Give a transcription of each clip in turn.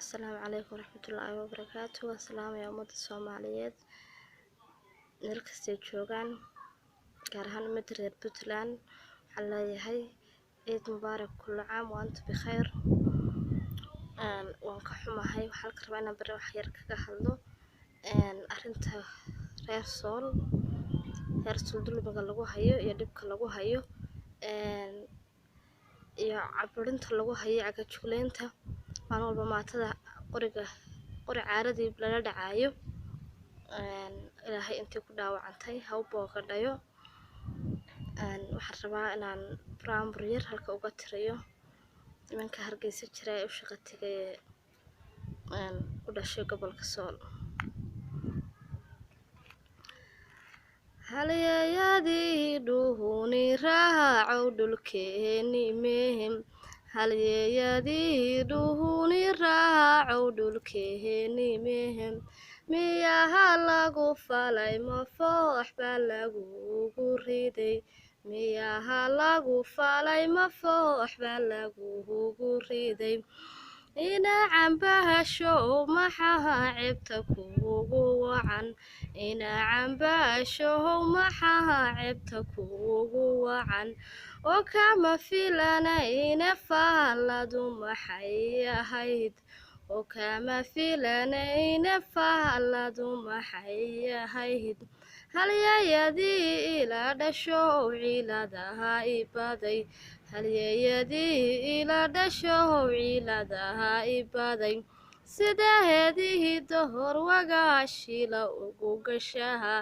السلام عليكم ورحمة الله وبركاته. السلام يا أمة الصوماليات meel kastay joogaan gaar ahaan ummadda reer Puntland waxaan leeyahay ciid mubaarak kullu caam wa antum bikheer. waan ka xumahay waxaan ka rabaa inaan bari wax yar kaga hadlo arrinta reer Sool dulmiga lagu hayo iyo dhibka lagu hayo iyo caburinta lagu hayo cagajugleynta maalin walba maatada qori caaradii lala dhacayo ilaahay intii ku dhaawacantay ha u boogadhayo. waxaan rabaa inaan buraanbur yar halka uga tiriyo nimanka Hargeysa jira ee u shaqo tagay u dhashay gobolka Sool. halyeeyadii dhuhuni raacow dhulkeeni mehem halyeeyadii dhuhuni raacow dhulkeeni mehem miyaha lagu falay ma foox baa lagugu riday miyaha lagu falay ma foox baa lagugu riday ina cambahashow maxaa ceebta kuugu wacan ina cambahashow maxaa ceebta kuugu wacan oo kama filanayne faaladu maxay ahayd oo kama filanayne faaladu maxay ahayd halyeeyadii ila dhashow ciiladaha ibaday halyeeyadii ila dhashow ciiladaha ibaday sideedii dohor wagaashila ugu gashaha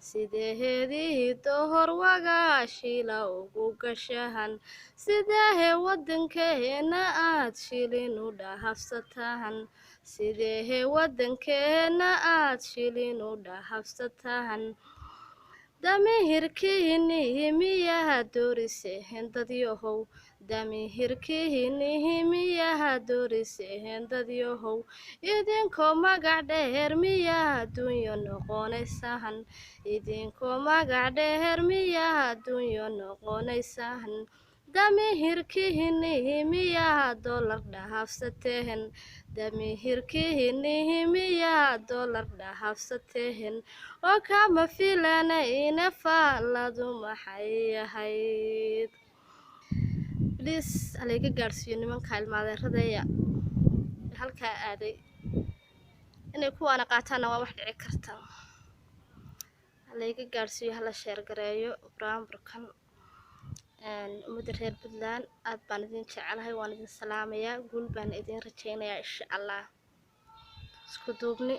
sideedii dohor wagaashila ugu gashahan sidee wadankeena aad shilin u dhahafsataan sidee wadankeena aad shilin u dhahafsataan damihirkiini miyaha dooriseen dadyahow damihirkiini miyaha dooriseen dadyahow idinkoo magac dheer miyaha adduunyo noqonaysahan idinkoo magac dheer miyaha adduunyo noqonaysahan damihirkiini miyaha dollar dhahafsateen damihirkiini miyaha dollar dhahafsateen oo kama filanayne faaladu maxay ahayd. Please halayga gaarsiiyo nimanka ilmaadeeradaya halkaa aaday inay kuwaana qaataana waa wax dhici karta. halayga gaarsiiyo hala sheer gareeyo buraanburkan ummadda reer Puntland aad baan idin jecelahay waan idin salaamayaa guul baan idin rajaynayaa insha Allah isku duubni.